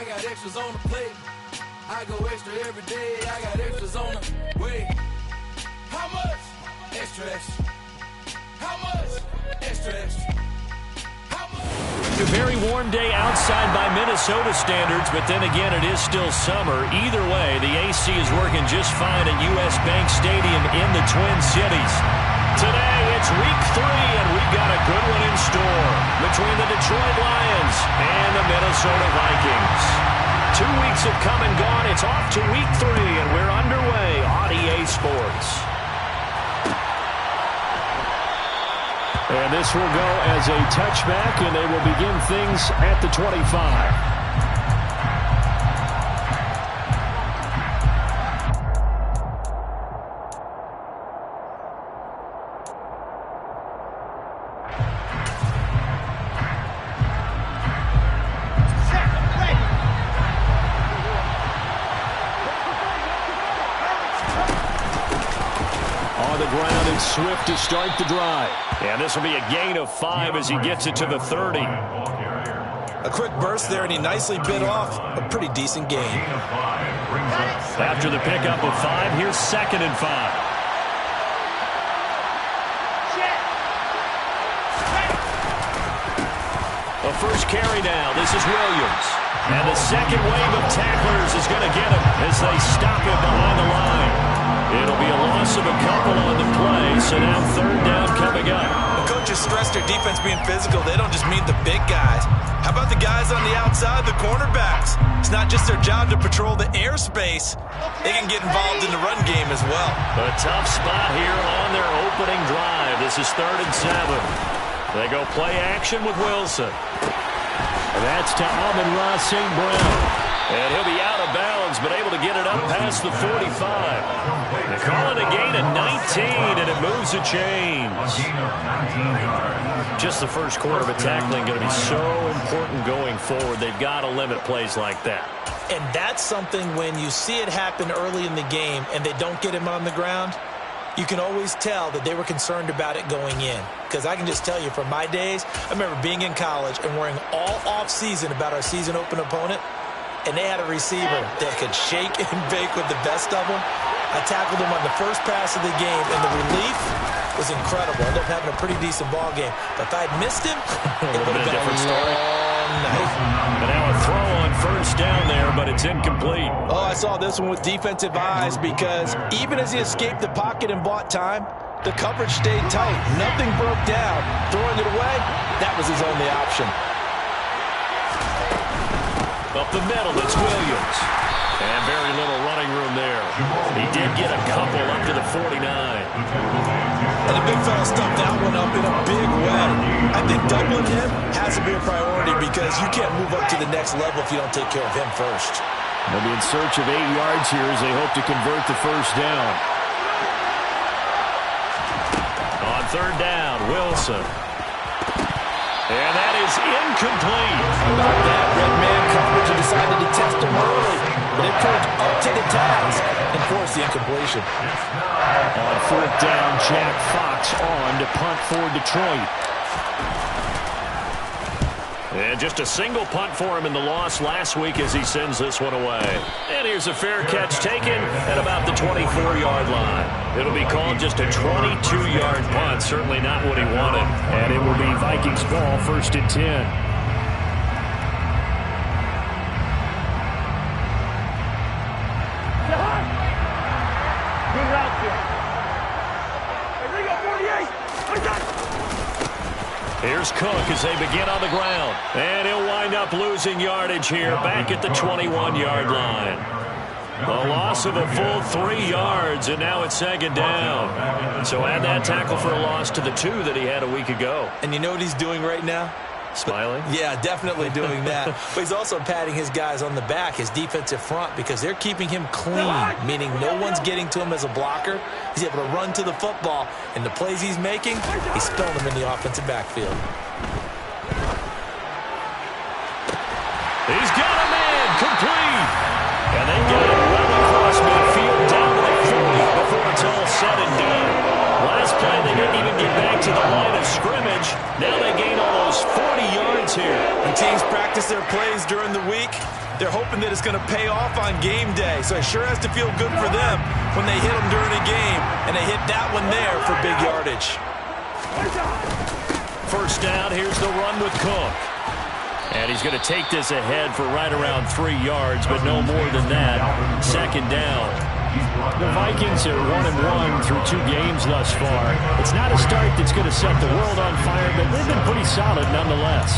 I got extras on the plate. I go extra every day. I got extras on the way. How much? Extra, extra. How much? Extra, extra. A very warm day outside by Minnesota standards, but then again, it is still summer. Either way, the AC is working just fine at U.S. Bank Stadium in the Twin Cities. Today, it's week 3, and we've got a good one in store between the Detroit Lions and the Minnesota Vikings. 2 weeks have come and gone. It's off to week 3, and we're underway on EA Sports. And this will go as a touchback, and they will begin things at the 25. Swift to start the drive. And this will be a gain of 5 as he gets it to the 30. A quick burst there, and he nicely bit off a pretty decent gain. After the pickup of 5, here's 2nd and 5. A first carry now. This is Williams. And the second wave of tacklers is going to get him as they stop him behind the line. It'll be a loss of a couple on the play, so now 3rd down coming up. The coaches stress their defense being physical. They don't just mean the big guys. How about the guys on the outside, the cornerbacks? It's not just their job to patrol the airspace. They can get involved in the run game as well. A tough spot here on their opening drive. This is 3rd and 7. They go play action with Wilson. And that's to Amon-Ra St. Brown. And he'll be out of bounds, but able to get it up past the 45. They call it a gain of 19, and it moves the chains. Just the first quarter of a tackling going to be so important going forward. They've got to limit plays like that. And that's something when you see it happen early in the game and they don't get him on the ground, you can always tell that they were concerned about it going in. Because I can just tell you from my days, I remember being in college and worrying all off-season about our season open opponent. And they had a receiver that could shake and bake with the best of them. I tackled him on the first pass of the game, and the relief was incredible. I ended up having a pretty decent ball game. But if I had missed him, it would have been a long night. But now a throw on 1st down there, but it's incomplete. Oh, I saw this one with defensive eyes because even as he escaped the pocket and bought time, the coverage stayed tight. Nothing broke down. Throwing it away, that was his only option. Up the middle, it's Williams. And very little running room there. He did get a couple up to the 49. And the big fella stuffed that one up in a big way. I think doubling him has to be a priority because you can't move up to the next level if you don't take care of him first. They'll be in search of 8 yards here as they hope to convert the 1st down. On 3rd down, Wilson. And that is incomplete. How about that? Red man coverage and decided to test him early. But it proved up to the task and forced the incompletion. On 4th down, Jack Fox on to punt for Detroit. And just a single punt for him in the loss last week as he sends this one away. And here's a fair catch taken at about the 24-yard line. It'll be called just a 22-yard punt. Certainly not what he wanted. And it will be Vikings ball, 1st and 10. Here's Cook as they begin on the ground. And he'll wind up losing yardage here back at the 21-yard line. A loss of a full 3 yards, and now it's 2nd down. So add that tackle for a loss to the 2 that he had a week ago. And you know what he's doing right now? Smiling? Yeah, definitely doing that. But he's also patting his guys on the back, his defensive front, because they're keeping him clean, meaning no one's getting to him as a blocker. He's able to run to the football, and the plays he's making, he's spilling them in the offensive backfield. He's got a man complete. And they get it well across midfield down to the 40 before it's all said and done. Last play, they didn't even get back to the line of scrimmage. Now they gain almost 40 yards here. When teams practice their plays during the week, they're hoping that it's going to pay off on game day. So it sure has to feel good for them when they hit them during a game, and they hit that one there for big yardage. First down, here's the run with Cook. And he's going to take this ahead for right around 3 yards, but no more than that. Second down. The Vikings are 1-1 through 2 games thus far. It's not a start that's going to set the world on fire, but they've been pretty solid nonetheless.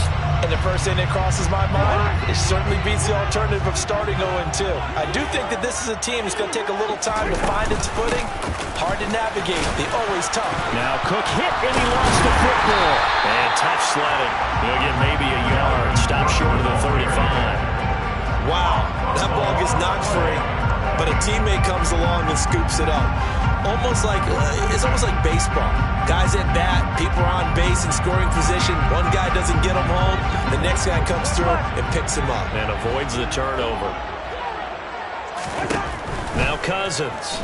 And the first thing that crosses my mind, it certainly beats the alternative of starting 0-2. I do think that this is a team that's going to take a little time to find its footing. Hard to navigate. They always tough. Now Cook hit, and he lost the football. And tough sledding. He'll get maybe a yard. Stop short of the 35. Wow, that ball gets knocked free, but a teammate comes along and scoops it up. It's almost like baseball. Guys at bat, people are on base in scoring position. One guy doesn't get him home. The next guy comes through and picks him up. And avoids the turnover. Now Cousins.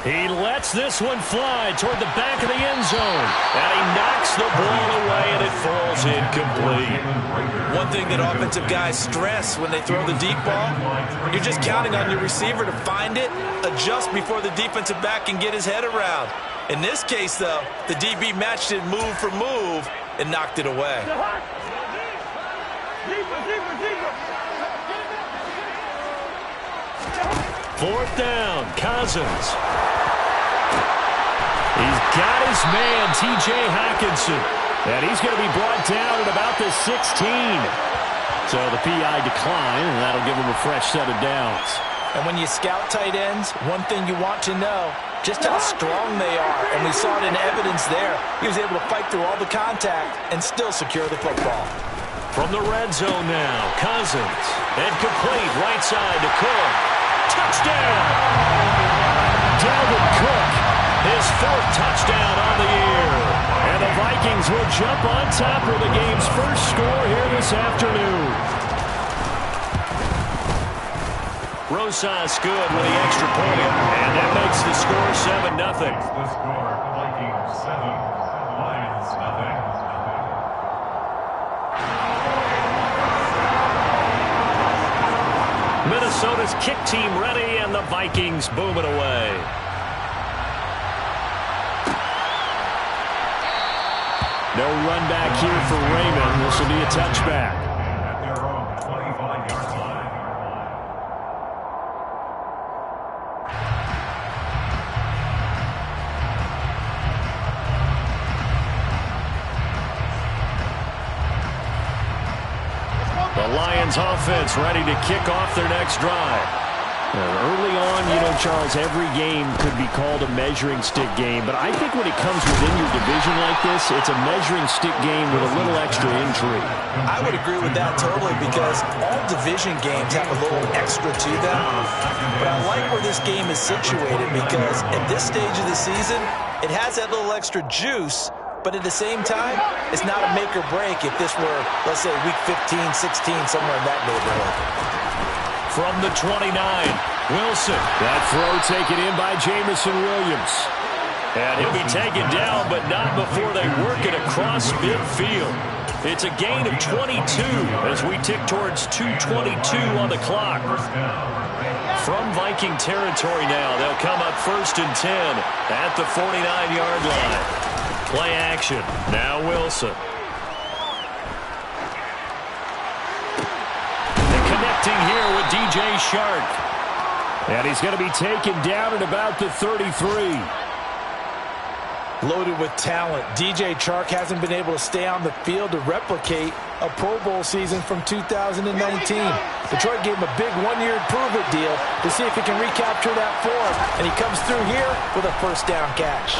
He lets this one fly toward the back of the end zone. And he knocks the ball away, and it falls incomplete. One thing that offensive guys stress when they throw the deep ball, you're just counting on your receiver to find it, adjust before the defensive back can get his head around. In this case, though, the DB matched it move for move and knocked it away. Fourth down, Cousins. He's got his man, T.J. Hockenson. And he's going to be brought down at about the 16. So the PI decline, and that'll give him a fresh set of downs. And when you scout tight ends, one thing you want to know, just how strong they are. And we saw it in evidence there. He was able to fight through all the contact and still secure the football. From the red zone now, Cousins. And complete right side to Cook. Touchdown! Dalvin Cook, his 4th touchdown on the year. And the Vikings will jump on top of the game's first score here this afternoon. Rosas good with the extra point, and that makes the score 7-0. The score, Vikings 7, Lions nothing. Minnesota's kick team ready, and the Vikings booming away. No run back here for Raymond. This will be a touchback. At their own 25-yard line. The Lions offense ready to kick off their next drive. Early on, Charles, every game could be called a measuring stick game, but I think when it comes within your division like this, it's a measuring stick game with a little extra intrigue. I would agree with that totally because all division games have a little extra to them. But I like where this game is situated because at this stage of the season, it has that little extra juice, but at the same time, it's not a make or break if this were, let's say, week 15, 16, somewhere in that neighborhood. From the 29, Wilson. That throw taken in by Jamison Williams. And he'll be taken down, but not before they work it across midfield. It's a gain of 22 as we tick towards 2:22 on the clock. From Viking territory now, they'll come up 1st and 10 at the 49-yard line. Play action. Now Wilson. Connecting here with DJ Shark. And he's going to be taken down at about the 33. Loaded with talent. DJ Chark hasn't been able to stay on the field to replicate a Pro Bowl season from 2019. Detroit gave him a big one-year prove-it deal to see if he can recapture that form. And he comes through here with a first down catch.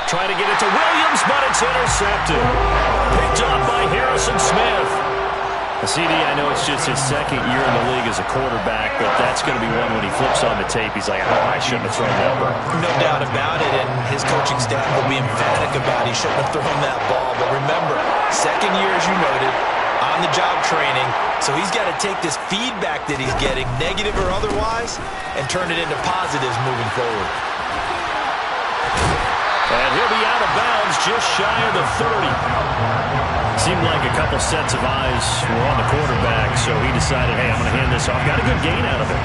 Trying to get it to Williams, but it's intercepted. Picked up by Harrison Smith. CD, I know it's just his 2nd year in the league as a quarterback, but that's going to be one when he flips on the tape. He's like, oh, I shouldn't have thrown that ball. No doubt about it, and his coaching staff will be emphatic about he shouldn't have thrown that ball. But remember, 2nd year, as you noted, on-the-job training, so he's got to take this feedback that he's getting, negative or otherwise, and turn it into positives moving forward. And he'll be out of bounds just shy of the 30. Seemed like a couple sets of eyes were on the quarterback, so he decided, hey, I'm going to hand this off. Got a good gain out of it.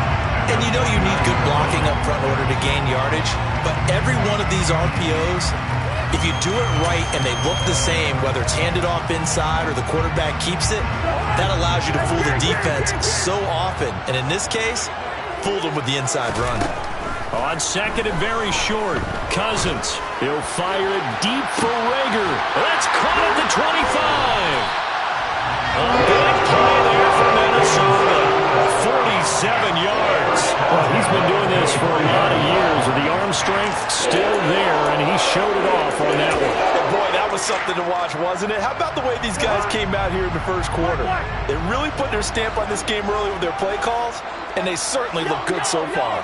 And you know you need good blocking up front in order to gain yardage, but every one of these RPOs, if you do it right and they look the same, whether it's handed off inside or the quarterback keeps it, that allows you to fool the defense so often. And in this case, fooled them with the inside run. On second and very short, Cousins. He'll fire it deep for Rager. That's caught at the 25. A big play there for Minnesota. 47 yards. Well, he's been doing this for a lot of years, and the arm strength still there, and he showed it off on that one. And boy, that was something to watch, wasn't it? How about the way these guys came out here in the first quarter? They really put their stamp on this game early with their play calls, and they certainly look good so far.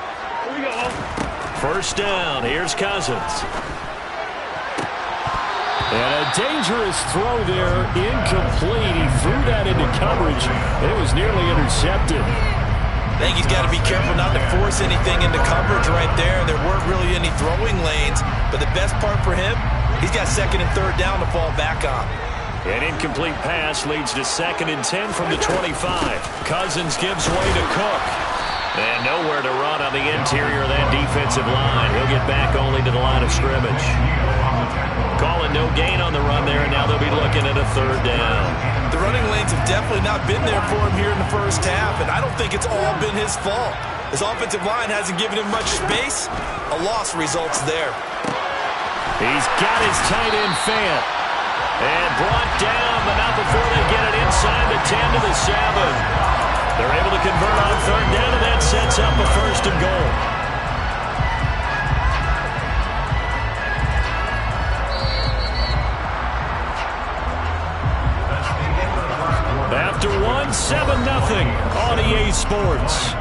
First down, here's Cousins. And a dangerous throw there, incomplete. He threw that into coverage. It was nearly intercepted. I think he's got to be careful not to force anything into coverage right there. There weren't really any throwing lanes, but the best part for him, he's got second and third down to fall back on. An incomplete pass leads to second and 10 from the 25. Cousins gives way to Cook. And nowhere to run on the interior of that defensive line. He'll get back only to the line of scrimmage. Calling no gain on the run there, and now they'll be looking at a third down. The running lanes have definitely not been there for him here in the first half, and I don't think it's all been his fault. His offensive line hasn't given him much space. A loss results there. He's got his tight end Fant. And brought down, but not before they get it inside the 10 to the 7. They're able to convert on third down, and that sets up a first and goal. After 1, 7-0 on EA Sports.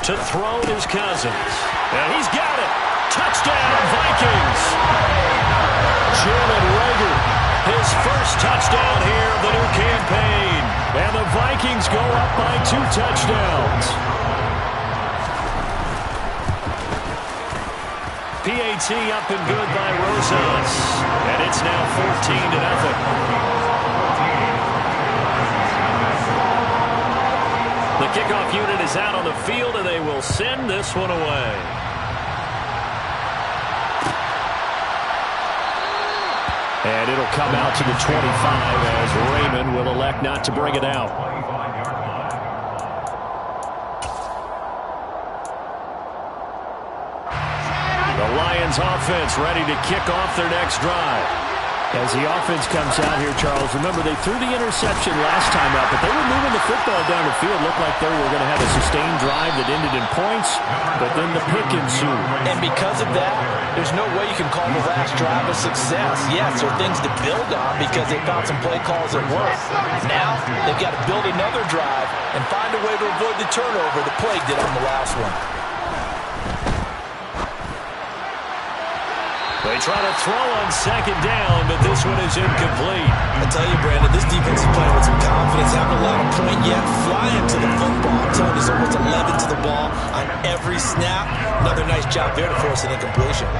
To throw is Cousins. And he's got it. Touchdown, Vikings. Jalen Rager, his first touchdown here of the new campaign. And the Vikings go up by 2 touchdowns. PAT up and good by Rosas. And it's now 14-0. The kickoff unit is out on the field, and they will send this one away. And it'll come out to the 25 as Raymond will elect not to bring it out. The Lions offense ready to kick off their next drive. As the offense comes out here, Charles, remember they threw the interception last time out, but they were moving the football down the field. Looked like they were going to have a sustained drive that ended in points, but then the pick ensued. And because of that, there's no way you can call the last drive a success. Yes, there are things to build on because they found some play calls that work. Now, they've got to build another drive and find a way to avoid the turnover the Plague did on the last one. They try to throw on second down, but this one is incomplete. I tell you, Brandon, this defense is playing with some confidence. Haven't allowed a point yet. Flying to the football. I'm telling you, there's almost 11 to the ball on every snap. Another nice job there to force an incompletion.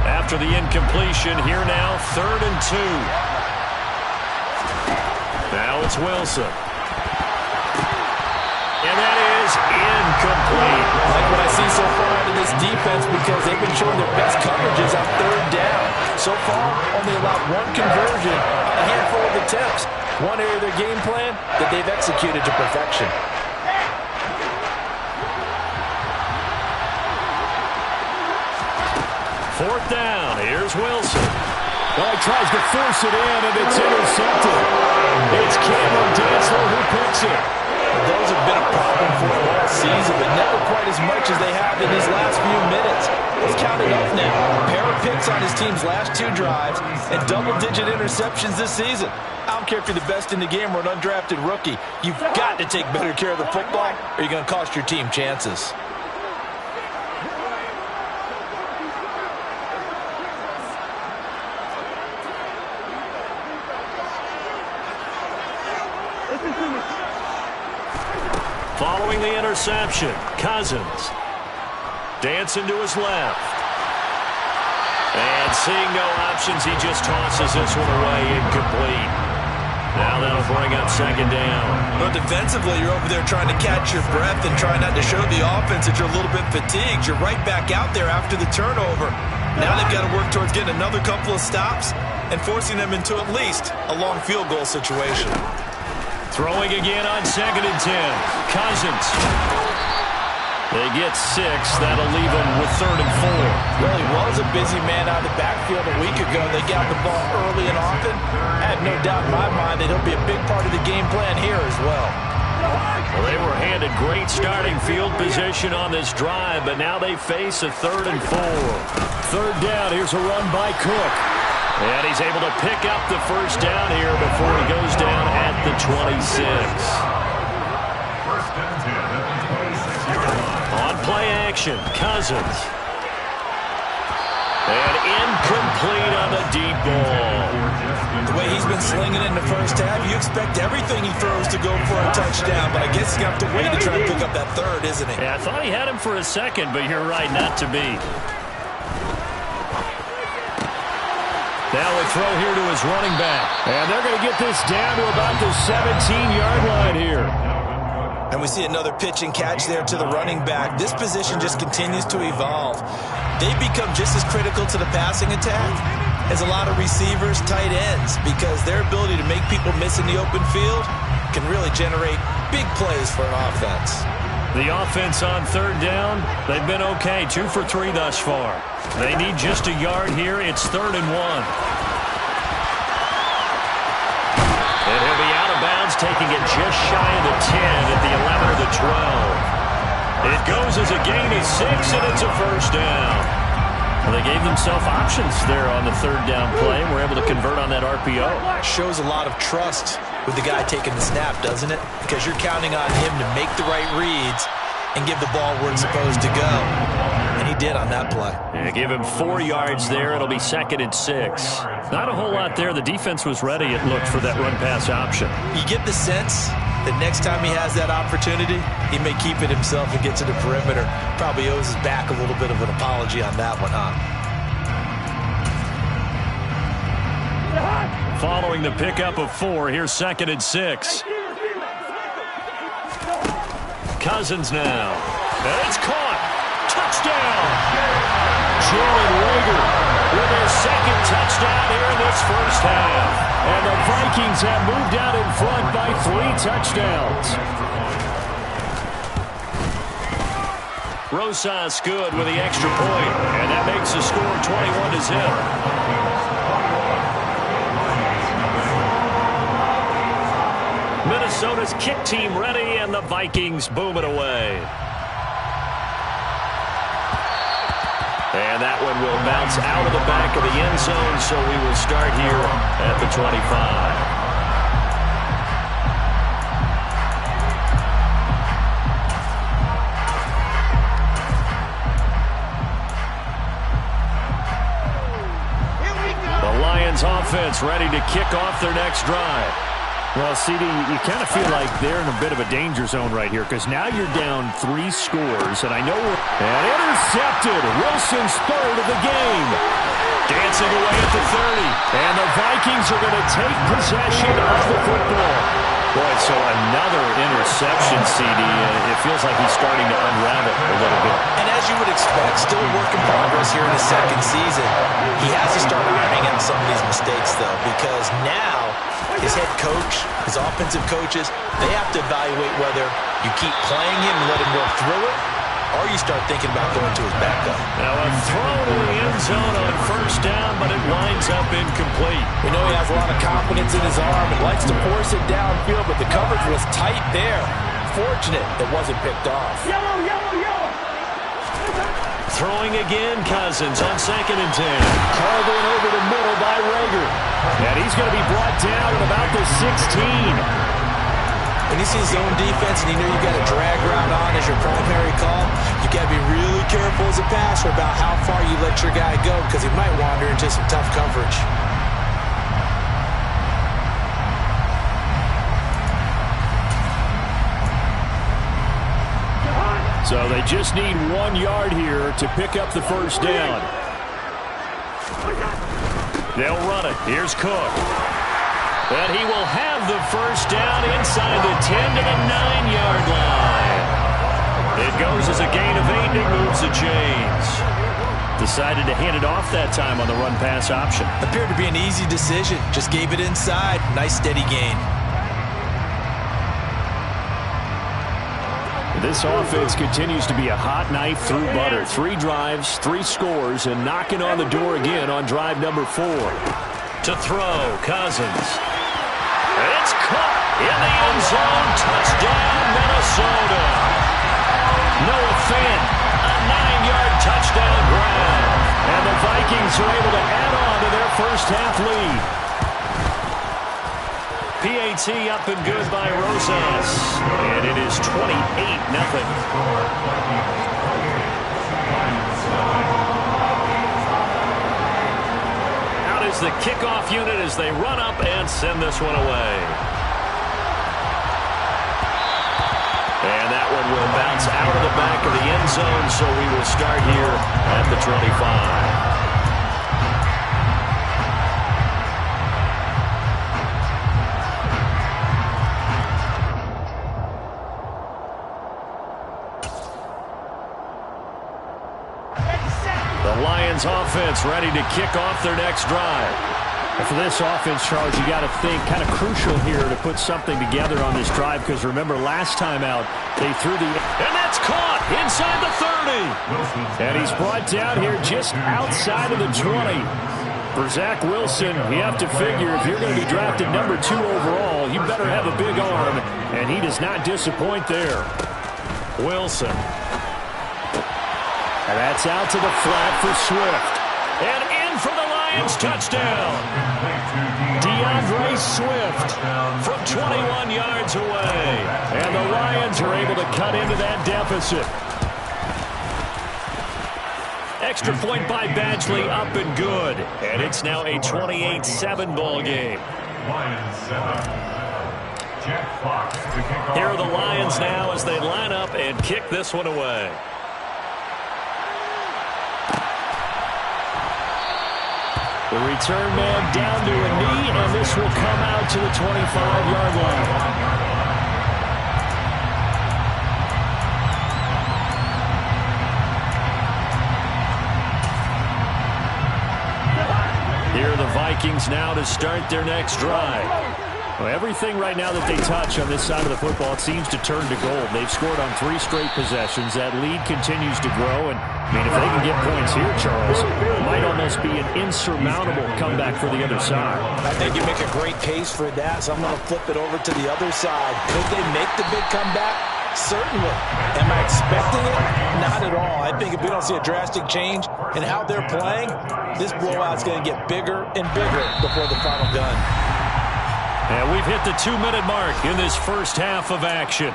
After the incompletion, here now, 3rd and 2. Now it's Wilson. And that is incomplete. I like what I see so far out of this defense because they've been showing their best coverages on 3rd down. So far, only allowed 1 conversion on a handful of attempts. One area of their game plan that they've executed to perfection. 4th down. Here's Wilson. Well, he tries to force it in, and it's intercepted. It's Cameron Dantzler who picks it. Those have been a problem for them all season, but never quite as much as they have in these last few minutes. Let's count it up now. A pair of picks on his team's last 2 drives and double-digit interceptions this season. I don't care if you're the best in the game or an undrafted rookie. You've got to take better care of the football or you're going to cost your team chances. Following the interception, Cousins. Dancing to his left. And seeing no options, he just tosses this one away, incomplete. Now that'll bring up second down. Well, defensively, you're over there trying to catch your breath and try not to show the offense that you're a little bit fatigued. You're right back out there after the turnover. Now they've got to work towards getting another couple of stops and forcing them into at least a long field goal situation. Throwing again on 2nd and 10. Cousins. They get 6. That'll leave them with 3rd and 4. Well, he was a busy man out of the backfield a week ago. They got the ball early and often. I have no doubt in my mind that he'll be a big part of the game plan here as well. Well, they were handed great starting field position on this drive, but now they face a 3rd and 4. 3rd down. Here's a run by Cook. And he's able to pick up the first down here before he goes down at the 26. First and 10 at the 26-yard line. On play action, Cousins. And incomplete on the deep ball. The way he's been slinging in the first half, you expect everything he throws to go for a touchdown, but I guess he's going to have to wait to try to pick up that 3rd, isn't he? Yeah, I thought he had him for a second, but you're right, not to be. Now a throw here to his running back. And they're going to get this down to about the 17-yard line here. And we see another pitch and catch there to the running back. This position just continues to evolve. They become just as critical to the passing attack as a lot of receivers, tight ends, because their ability to make people miss in the open field can really generate big plays for an offense. The offense on 3rd down, they've been okay. 2 for 3 thus far. They need just a yard here. It's 3rd and 1. And he'll be out of bounds, taking it just shy of the 10 at the 11 or the 12. It goes as a gain of 6, and it's a first down. Well, they gave themselves options there on the 3rd down play, and were able to convert on that RPO. Shows a lot of trust with the guy taking the snap, doesn't it? Because you're counting on him to make the right reads and give the ball where it's supposed to go. And he did on that play. Yeah, give him 4 yards there. It'll be 2nd and 6. Not a whole lot there. The defense was ready, it looked, for that run-pass option. You get the sense that next time he has that opportunity, he may keep it himself and get to the perimeter. Probably owes his back a little bit of an apology on that one, huh? Following the pickup of 4, here's 2nd and 6. Cousins now. And it's caught. Touchdown. Jalen Reagor with his 2nd touchdown here in this first half. And the Vikings have moved out in front by 3 touchdowns. Rosas good with the extra point. And that makes the score 21-0. Minnesota's kick team ready, and the Vikings boom it away. And that one will bounce out of the back of the end zone, so we will start here at the 25. The Lions offense ready to kick off their next drive. Well, CD, you kind of feel like they're in a bit of a danger zone right here, because now you're down 3 scores, and I know and intercepted. Wilson's 3rd of the game. Dancing away at the 30, and the Vikings are going to take possession of the football. Boy, so another interception, CD. It feels like he's starting to unravel a little bit. And as you would expect, still a work in progress here in his 2nd season. He has to start ironing out some of these mistakes, though, because now his head coach, his offensive coaches, they have to evaluate whether you keep playing him and let him work through it, or you start thinking about going to his backup. Now a throw to the end zone on 1st down, but it winds up incomplete. We know he has a lot of confidence in his arm and likes to force it downfield, but the coverage was tight there. Fortunate it wasn't picked off. Throwing again, Cousins on 2nd and 10. Carving over the middle by Reagor. And he's going to be brought down at about the 16. When you see zone defense and you know you got a drag route on as your primary call, you got to be really careful as a passer about how far you let your guy go, because he might wander into some tough coverage. So they just need 1 yard here to pick up the first down. They'll run it. Here's Cook. But he will have the first down inside the 10 to the 9-yard line. It goes as a gain of 8 and it moves the chains. Decided to hand it off that time on the run-pass option. Appeared to be an easy decision. Just gave it inside. Nice steady gain. This offense continues to be a hot knife through butter. 3 drives, 3 scores, and knocking on the door again on drive number 4. To throw, Cousins. It's caught in the end zone. Touchdown, Minnesota. Noah Fant, a 9-yard touchdown grab. And the Vikings are able to add on to their first half lead. PAT up and good by Rosas. And it is 28-0. Out is the kickoff unit as they run up and send this one away. And that one will bounce out of the back of the end zone, so we will start here at the 25. Offense ready to kick off their next drive. And for this offense, Charles, you got to think kind of crucial here to put something together on this drive, because remember last time out they threw the and that's caught inside the 30, and he's brought down here just outside of the 20. For Zach Wilson, you have to figure if you're going to be drafted number 2 overall, you better have a big arm, and he does not disappoint there. Wilson. And that's out to the flat for Swift. And in for the Lions touchdown. DeAndre Swift from 21 yards away. And the Lions are able to cut into that deficit. Extra point by Badgley up and good. And it's now a 28-7 ball game. Here are the Lions now as they line up and kick this one away. The return man down to a knee, and this will come out to the 25-yard line. Here are the Vikings now to start their next drive. Well, everything right now that they touch on this side of the football seems to turn to gold. They've scored on 3 straight possessions. That lead continues to grow, and I mean, if they can get points here, Charles, it might almost be an insurmountable comeback for the other side. I think you make a great case for that, so I'm going to flip it over to the other side. Could they make the big comeback? Certainly. Am I expecting it? Not at all. I think if we don't see a drastic change in how they're playing, this blowout's going to get bigger and bigger before the final gun. And we've hit the 2-minute mark in this first half of action.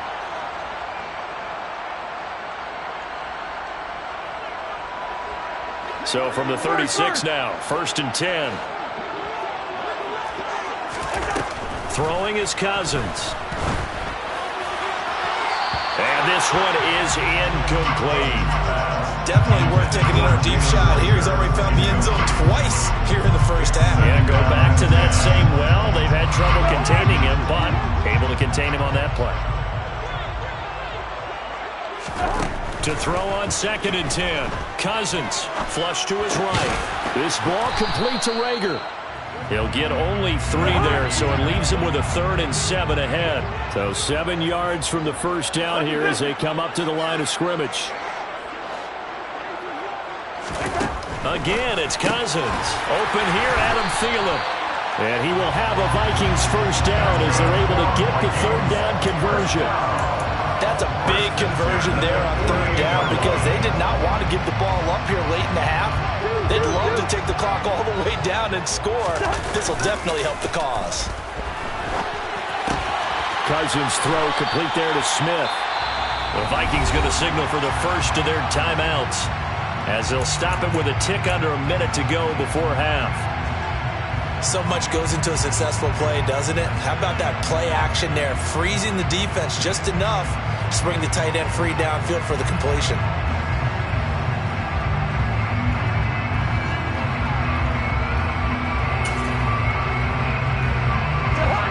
So from the 36 now, 1st and 10. Throwing is Cousins. And this one is incomplete. Definitely worth taking a deep shot here. He's already found the end zone twice here in the first half. Yeah, go back to that same well. They've had trouble containing him, but able to contain him on that play. To throw on 2nd and 10. Cousins, flush to his right. This ball complete to Rager. He'll get only 3 there, so it leaves him with a 3rd and 7 ahead. So 7 yards from the first down here as they come up to the line of scrimmage. Again, it's Cousins. Open here, Adam Thielen. And he will have a Vikings first down as they're able to get the 3rd down conversion. That's a big conversion there on 3rd down because they did not want to give the ball up here late in the half. They'd love to take the clock all the way down and score. This will definitely help the cause. Cousins throw complete there to Smith. The Vikings going to signal for the first of their timeouts as they'll stop it with a tick under a minute to go before half. So much goes into a successful play, doesn't it? How about that play action there? Freezing the defense just enough Just bring the tight end free downfield for the completion.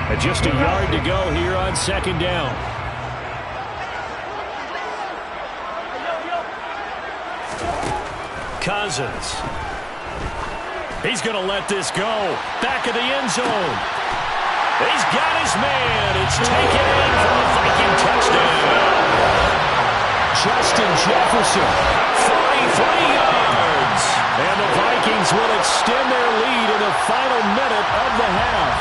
And just a yard to go here on second down. Cousins. He's going to let this go. Back of the end zone. He's got his man. It's taken in for a Viking touchdown. Justin Jefferson, 43 yards. And the Vikings will extend their lead in the final minute of the half.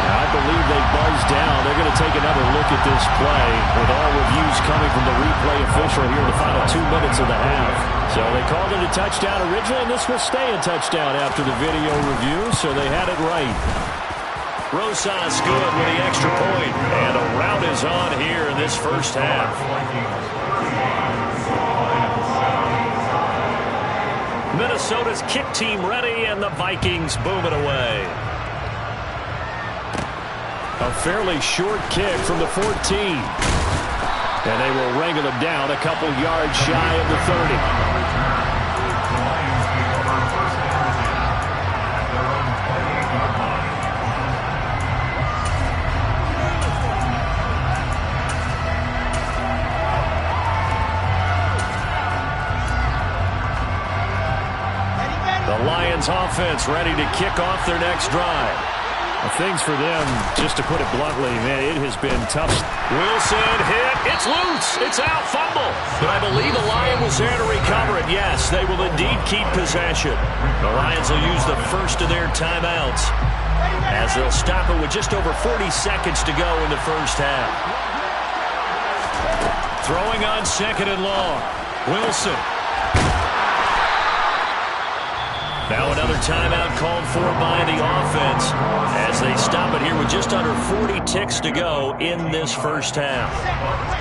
I believe they buzzed down. They're going to take another look at this play with all reviews coming from the replay official here in the final 2 minutes of the half. So they called it a touchdown originally, and this will stay a touchdown after the video review, so they had it right. Rosas good with the extra point, and a rout is on here in this first half. Minnesota's kick team ready, and the Vikings boom it away. A fairly short kick from the 14. And they will wrangle them down a couple yards shy of the 30. The Lions offense ready to kick off their next drive. Things for them, just to put it bluntly, man, it has been tough. Wilson hit. It's loose. It's out. Fumble. But I believe the Lion was there to recover it. Yes, they will indeed keep possession. The Lions will use the first of their timeouts as they'll stop it with just over 40 seconds to go in the first half. Throwing on second and long. Wilson. Now another timeout called for by the offense as they stop it here with just under 40 ticks to go in this first half.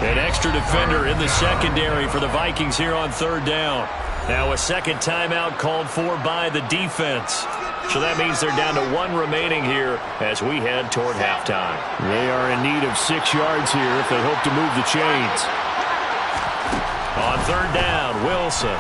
An extra defender in the secondary for the Vikings here on third down. Now a second timeout called for by the defense. So that means they're down to 1 remaining here as we head toward halftime. They are in need of 6 yards here if they hope to move the chains. On third down, Wilson.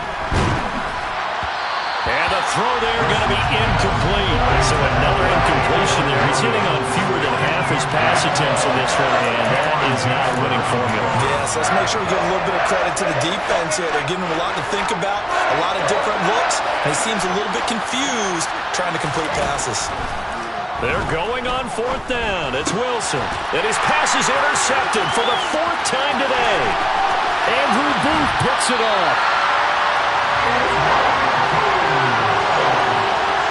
And the throw there going to be incomplete. So another incompletion there. He's hitting on fewer than half his pass attempts in this one, and that is not a winning formula. Yes, let's make sure we give a little bit of credit to the defense here. They're giving him a lot to think about, a lot of different looks, and he seems a little bit confused trying to complete passes. They're going on fourth down. It's Wilson. And his pass is intercepted for the 4th time today. Andrew Booth picks it off.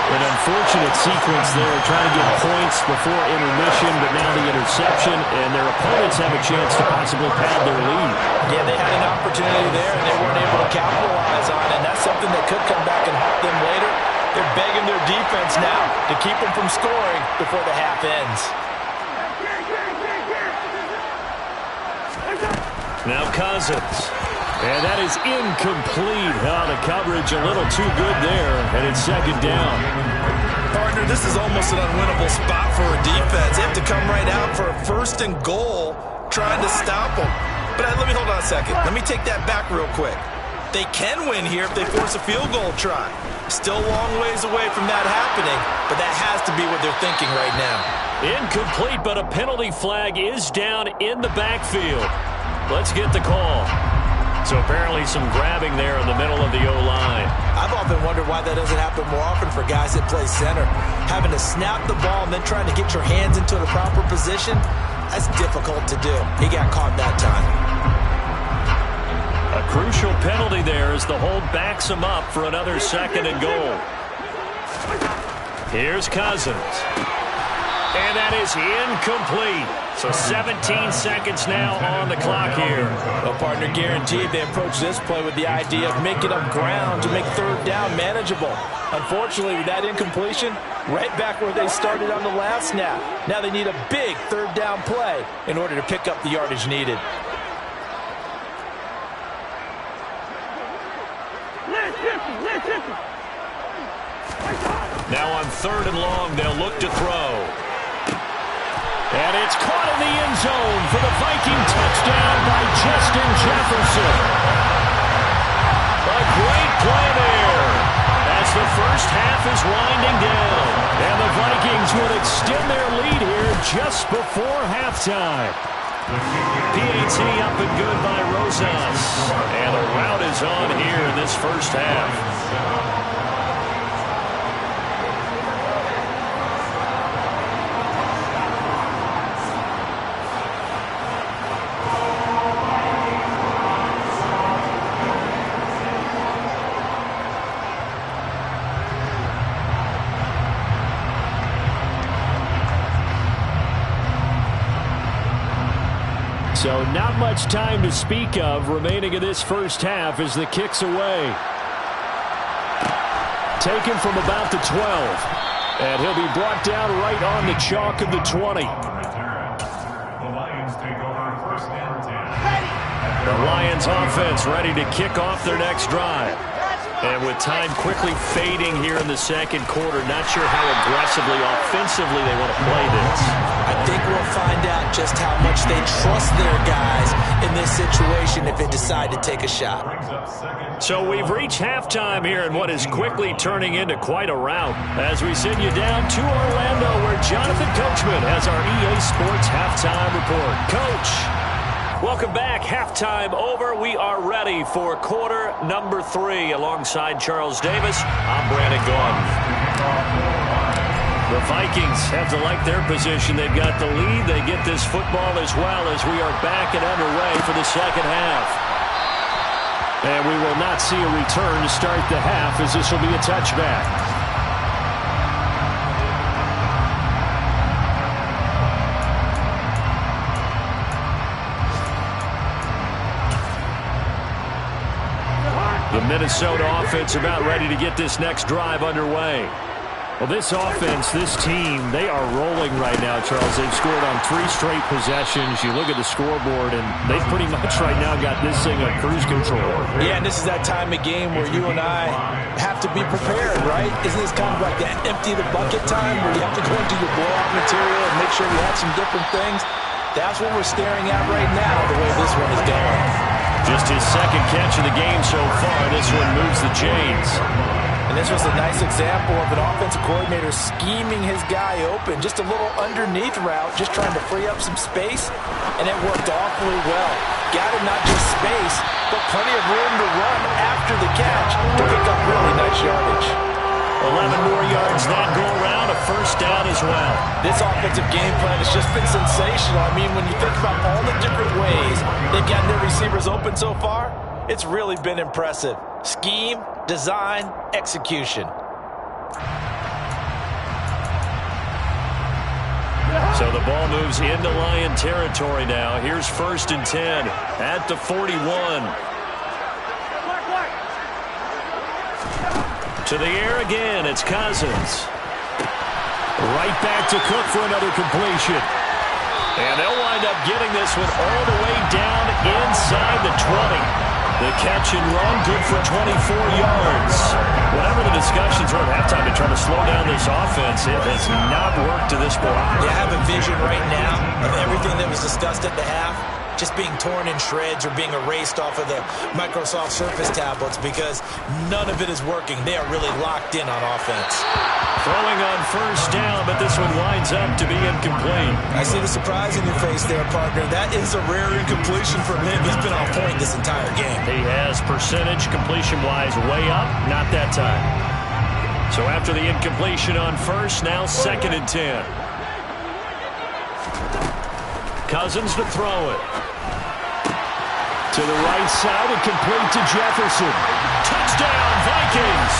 An unfortunate sequence there, trying to get points before intermission, but now the interception, and their opponents have a chance to possibly pad their lead. Yeah, they had an opportunity there, and they weren't able to capitalize on it, and that's something that could come back and haunt them later. They're begging their defense now to keep them from scoring before the half ends. Now Cousins. And that is incomplete. The coverage a little too good there, and it's second down. Partner, this is almost an unwinnable spot for a defense. They have to come right out for a 1st and goal, trying to stop them. But let me hold on a second. Let me take that back real quick. They can win here if they force a field goal try. Still a long ways away from that happening, but that has to be what they're thinking right now. Incomplete, but a penalty flag is down in the backfield. Let's get the call. So apparently some grabbing there in the middle of the O-line. I've often wondered why that doesn't happen more often for guys that play center. Having to snap the ball and then trying to get your hands into the proper position, that's difficult to do. He got caught that time. A crucial penalty there as the hold backs him up for another 2nd and goal. Here's Cousins. And that is incomplete. So 17 seconds now on the clock here. Well, partner, guaranteed they approach this play with the idea of making up ground to make third down manageable. Unfortunately, with that incompletion, right back where they started on the last snap. Now they need a big third down play in order to pick up the yardage needed. Now on 3rd and long, they'll look to throw. And it's caught in the end zone for the Viking touchdown by Justin Jefferson. A great play there as the first half is winding down. And the Vikings will extend their lead here just before halftime. PAT up and good by Rosas. And the rout is on here in this first half. So not much time to speak of remaining in this first half as the kick's away. Taken from about the 12. And he'll be brought down right on the chalk of the 20. The Lions take over first and 10. The Lions offense ready to kick off their next drive. And with time quickly fading here in the second quarter, not sure how aggressively, offensively they want to play this. I think we'll find out just how much they trust their guys in this situation if they decide to take a shot. So we've reached halftime here in what is quickly turning into quite a rout as we send you down to Orlando where Jonathan Coachman has our EA Sports halftime report. Coach. Welcome back. Halftime over. We are ready for quarter number 3 alongside Charles Davis. I'm Brandon Gaughan. The Vikings have to like their position. They've got the lead. They get this football as well as we are back and underway for the second half. And we will not see a return to start the half as this will be a touchback. The Minnesota offense about ready to get this next drive underway. Well, this offense, this team, they are rolling right now, Charles. They've scored on 3 straight possessions. You look at the scoreboard, and they've pretty much right now got this thing on cruise control. Yeah, and this is that time of game where you and I have to be prepared, right? Isn't this kind of like that empty the bucket time where you have to go into your blowout material and make sure you have some different things? That's what we're staring at right now, the way this one is going. Just his second catch of the game so far. This one moves the chains. And this was a nice example of an offensive coordinator scheming his guy open. Just a little underneath route, just trying to free up some space. And it worked awfully well. Got him not just space, but plenty of room to run after the catch to pick up really nice yardage. 11 more yards that go around, a first down as well. This offensive game plan has just been sensational. I mean, when you think about all the different ways they've gotten their receivers open so far, it's really been impressive. Scheme, design, execution. So the ball moves into Lion territory now. Here's first and 10 at the 41. To the air again, it's Cousins. Right back to Cook for another completion. And they'll wind up getting this one all the way down inside the 20. The catch and run, good for 24 yards. Whatever the discussions were at halftime to try to slow down this offense, it has not worked to this point. Yeah, I have a vision right now of everything that was discussed at the half just being torn in shreds or being erased off of the Microsoft Surface tablets because none of it is working. They are really locked in on offense. Throwing on first down, but this one winds up to be incomplete. I see the surprise in your face there, partner. That is a rare incompletion from him. He's been on point this entire game. He has percentage completion-wise way up, not that time. So after the incompletion on first, now second and 10. Cousins to throw it. To the right side and complete to Jefferson. Touchdown, Vikings!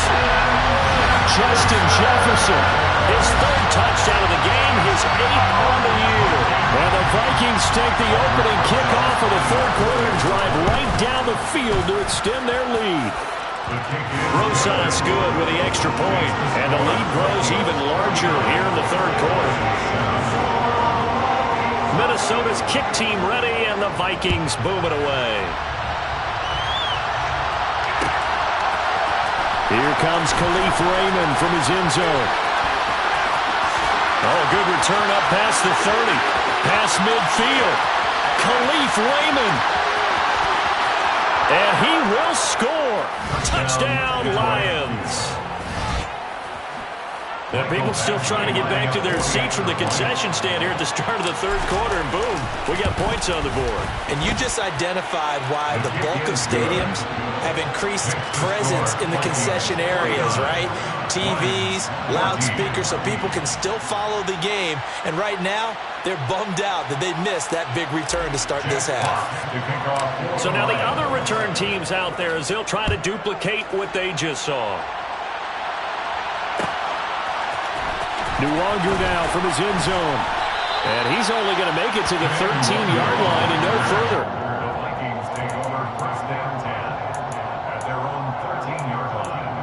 Justin Jefferson, his 3rd touchdown of the game, his 8th on the year. And the Vikings take the opening kickoff of the 3rd quarter and drive right down the field to extend their lead. Rosas good with the extra point, and the lead grows even larger here in the 3rd quarter. Minnesota's kick team ready, and the Vikings boom it away. Here comes Khalif Raymond from his end zone. Oh, good return up past the 30. Past midfield. Khalif Raymond. And he will score. Touchdown, Lions. And people still trying to get back to their seats from the concession stand here at the start of the third quarter, and boom, we got points on the board. And you just identified why the bulk of stadiums have increased presence in the concession areas, right? TVs, loudspeakers, so people can still follow the game. And right now, they're bummed out that they missed that big return to start this half. So now the other return teams out there as they'll try to duplicate what they just saw. Nwangu now from his end zone. And he's only going to make it to the 13-yard line and no further. The Vikings take over first down 10 at their own 13-yard line.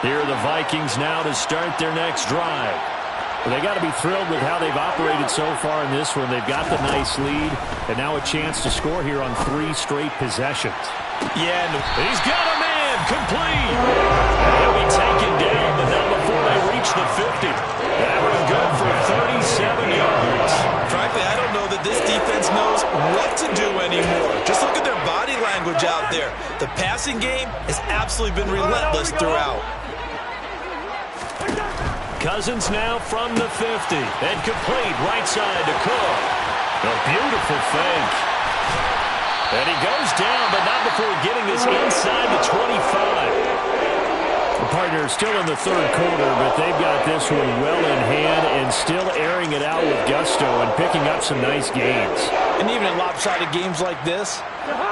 Here are the Vikings now to start their next drive. Well, they got to be thrilled with how they've operated so far in this one. They've got the nice lead, and now a chance to score here on 3 straight possessions. Yeah, he's got a man complete. And he'll be taken down, but not before they reach the 50. That was good for 37 yards. frankly, I don't know that this defense knows what to do anymore. Just look at their body language out there. The passing game has absolutely been relentless throughout. Cousins now from the 50. And complete right side to Cook. A beautiful fake. And he goes down, but not before getting this inside the 25. The partner is still in the third quarter, but they've got this one well in hand and still airing it out with gusto and picking up some nice gains. And even in lopsided games like this,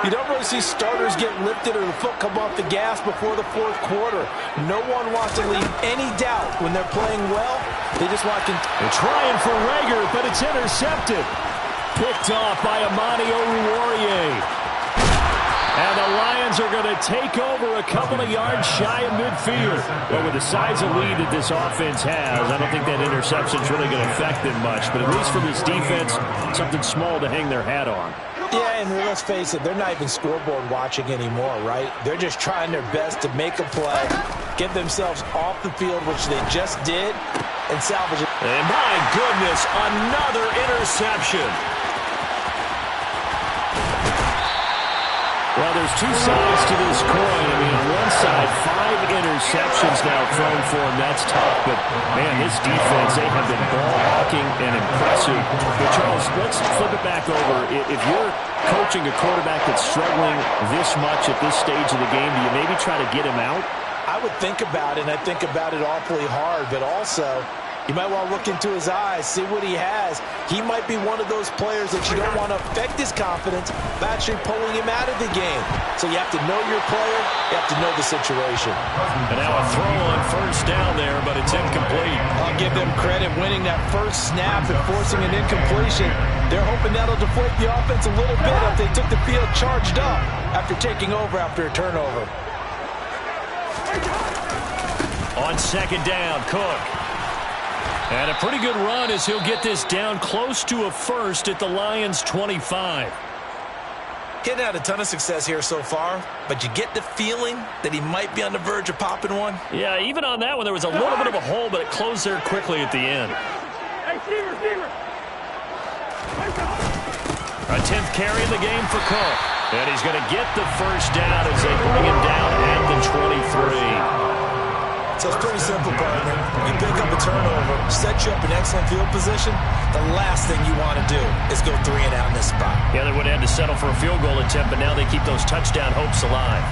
you don't really see starters get lifted or the foot come off the gas before the fourth quarter. No one wants to leave any doubt when they're playing well. They just want to They're trying for Rager, but it's intercepted. Picked off by Amani Oruwariye. And the Lions are going to take over a couple of yards shy of midfield. But with the size of lead that this offense has, I don't think that interception is really going to affect them much. But at least for this defense, something small to hang their hat on. Yeah, and let's face it, they're not even scoreboard watching anymore, right? They're just trying their best to make a play, get themselves off the field, which they just did, and salvage it. And my goodness, another interception. Well, there's two sides to this coin. I mean, on one side, 5 interceptions now thrown for him. That's tough. But, man, this defense, they have been ball-hawking and impressive. But, Charles, let's flip it back over. If you're coaching a quarterback that's struggling this much at this stage of the game, do you maybe try to get him out? I would think about it, and I think about it awfully hard. But also, you might want to look into his eyes, see what he has. He might be one of those players that you don't want to affect his confidence by actually pulling him out of the game. So you have to know your player. You have to know the situation. And now a throw on first down there, but it's incomplete. I'll give them credit winning that first snap and forcing an incompletion. They're hoping that'll deflate the offense a little bit if they took the field charged up after taking over after a turnover. On second down, Cook. And a pretty good run as he'll get this down close to a first at the Lions' 25. Getting had a ton of success here so far, but you get the feeling that he might be on the verge of popping one. Yeah, even on that one, there was a little bit of a hole, but it closed there quickly at the end. A 10th carry in the game for Cook. And he's going to get the first down as they bring him down at the 23. So it's pretty simple, partner. You pick up a turnover, set you up in excellent field position. The last thing you want to do is go 3 and out in this spot. Yeah, they would have had to settle for a field goal attempt, but now they keep those touchdown hopes alive.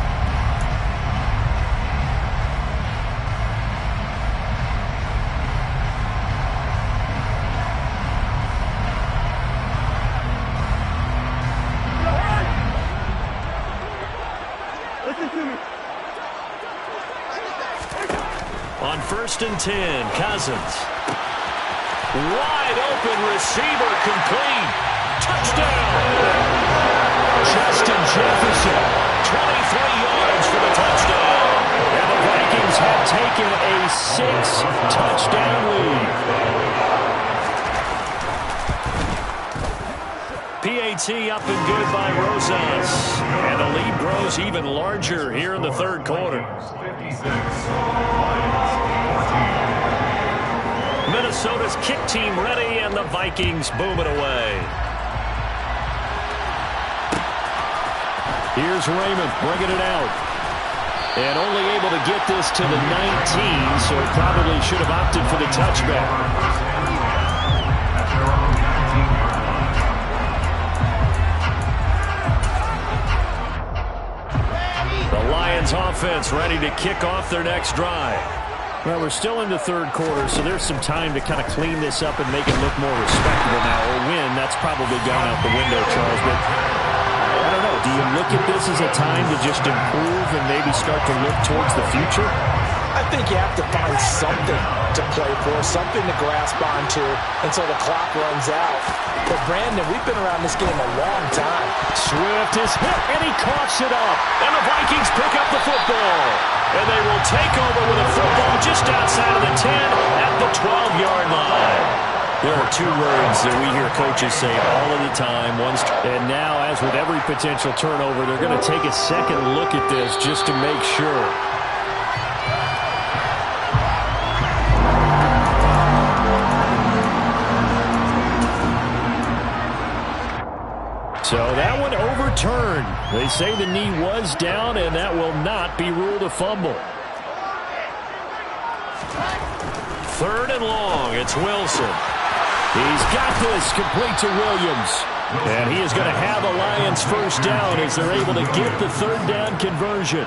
On 1st and 10, Cousins. Wide open receiver complete. Touchdown. Justin Jefferson, 23 yards for the touchdown. And the Vikings have taken a 6-touchdown lead. PAT up and good by Rosas. And the lead grows even larger here in the third quarter. 56, Lions 14. Minnesota's kick team ready, and the Vikings boom it away. Here's Raymond bringing it out. And only able to get this to the 19, so probably should have opted for the touchback. The Lions offense ready to kick off their next drive. Well, we're still in the third quarter, so there's some time to kind of clean this up and make it look more respectable now. Or win, that's probably gone out the window, Charles. But I don't know. Do you look at this as a time to just improve and maybe start to look towards the future? I think you have to find something to play for, something to grasp onto until the clock runs out. But, Brandon, we've been around this game a long time. Swift is hit, and he coughs it up. And the Vikings pick up the football. And they will take over with a football just outside of the 10 at the 12-yard line. There are two words that we hear coaches say all of the time. And now, as with every potential turnover, they're going to take a second look at this just to make sure. So that one overturned. They say the knee was down, and that will not be ruled a fumble. Third and long. It's Wilson. He's got this complete to Williams. And he is going to have a Lions first down as they're able to get the third down conversion.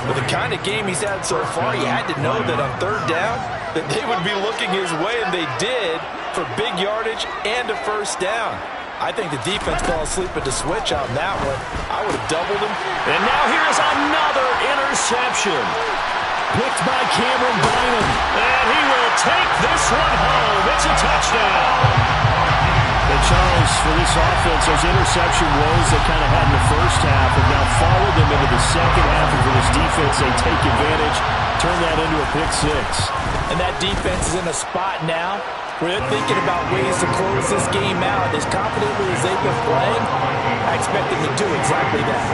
With the kind of game he's had so far, you had to know that on third down that they would be looking his way, and they did, for big yardage and a first down. I think the defense fell asleep at the switch on that one. I would have doubled him. And now here's another interception. Picked by Cameron Bynum. And he will take this one home. It's a touchdown. And Charles, for this offense, those interception woes they kind of had in the first half have now followed them into the second half. And for this defense, they take advantage, turn that into a pick six. And that defense is in a spot now where they're thinking about ways to close this game out. As confidently as they've been playing, I expect them to do exactly that.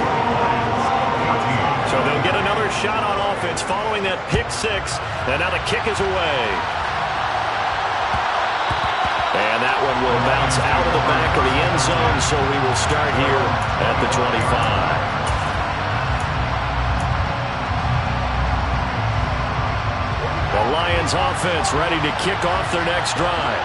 So they'll get another shot on offense following that pick six. And now the kick is away. And that one will bounce out of the back of the end zone, so we will start here at the 25. The Lions offense ready to kick off their next drive.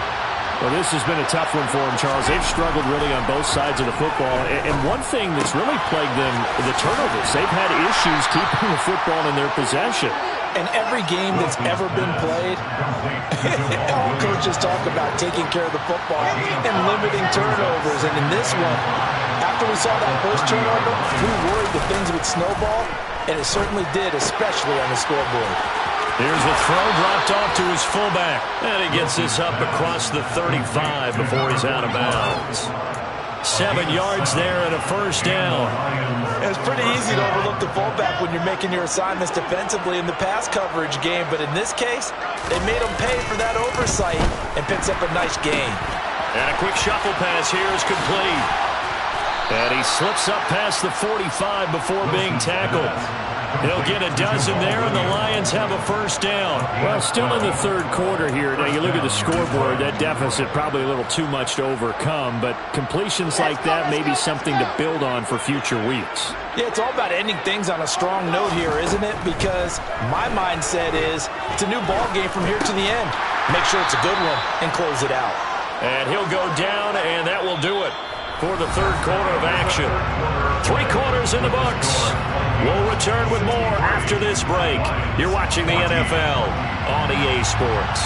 Well, this has been a tough one for them, Charles. They've struggled really on both sides of the football. And one thing that's really plagued them, the turnovers. They've had issues keeping the football in their possession. In every game that's ever been played, all coaches talk about taking care of the football and limiting turnovers. And in this one, after we saw that first turnover, we worried that things would snowball, and it certainly did, especially on the scoreboard. Here's a throw dropped off to his fullback. And he gets this up across the 35 before he's out of bounds. 7 yards there and a first down. It's pretty easy to overlook the fullback when you're making your assignments defensively in the pass coverage game. But in this case, they made him pay for that oversight and picks up a nice gain. And a quick shuffle pass here is complete. And he slips up past the 45 before being tackled. He'll get a dozen there, and the Lions have a first down. Well, still in the third quarter here. Now, you look at the scoreboard, that deficit probably a little too much to overcome, but completions like that may be something to build on for future weeks. Yeah, it's all about ending things on a strong note here, isn't it? Because my mindset is it's a new ball game from here to the end. Make sure it's a good one and close it out. And he'll go down, and that will do it for the third quarter of action. 3 quarters in the books. We'll return with more after this break. You're watching the NFL on EA Sports.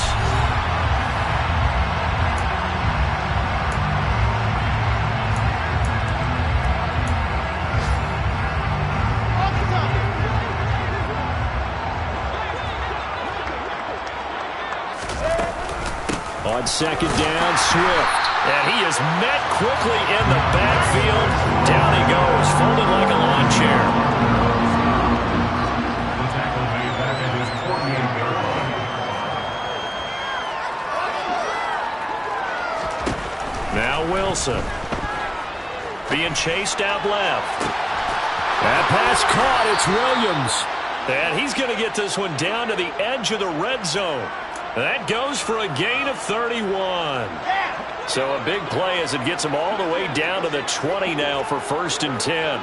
On second down, Swift. And he is met quickly in the backfield. Down he goes, folded like a lawn chair. The tackle made back at his 48. Now Wilson. Being chased out left. That pass caught. It's Williams. And he's going to get this one down to the edge of the red zone. That goes for a gain of 31. So a big play as it gets him all the way down to the 20 now for 1st and 10.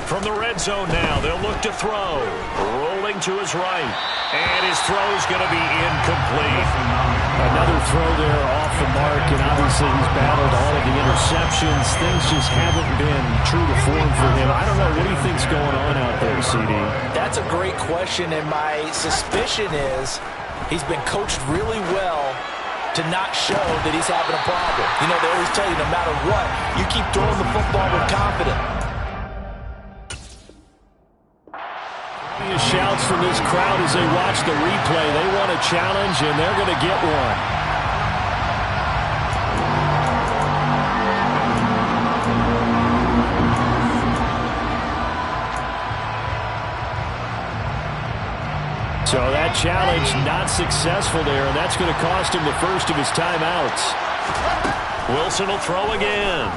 From the red zone now, they'll look to throw. Rolling to his right. And his throw's going to be incomplete. Another throw there off the mark, and obviously he's battled all of the interceptions. Things just haven't been true to form for him. I don't know. What do you think's going on out there, CD? That's a great question, and my suspicion is he's been coached really well to not show that he's having a problem. You know, they always tell you no matter what, you keep throwing the football with confidence. Shouts from this crowd as they watch the replay. They want a challenge, and they're going to get one. So that challenge not successful there, and that's going to cost him the first of his timeouts. Wilson will throw again.